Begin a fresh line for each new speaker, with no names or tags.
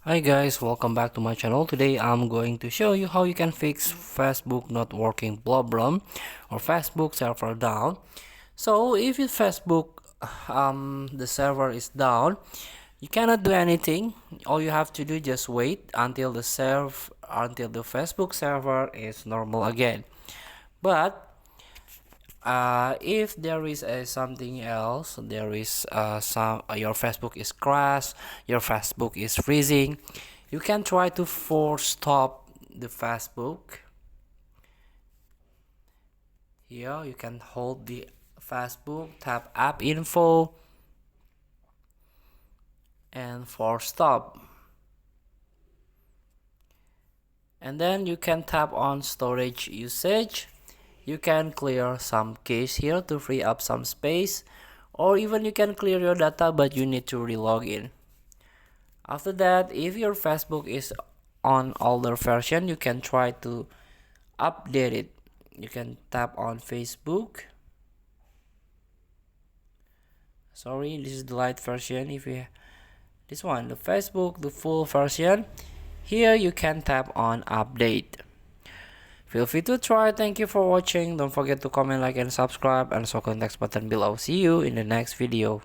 Hi guys, welcome back to my channel. Today I'm going to show you how you can fix Facebook not working problem or Facebook server down. So if your Facebook the server is down, you cannot do anything. All you have to do just wait until the Facebook server is normal again. But if there is something else, there is some your Facebook is crashed, your Facebook is freezing, you can try to force stop the Facebook. Here you can hold the Facebook, tap app info and force stop, and then you can tap on storage usage. You can clear some cache here to free up some space, or even you can clear your data but you need to relog in. After that, if your Facebook is on older version, you can try to update it. You can tap on Facebook. Sorry, this is the light version. If you this one, the Facebook, the full version, here you can tap on update. Feel free to try. Thank you for watching. Don't forget to comment, like, and subscribe, and so contact button below. See you in the next video.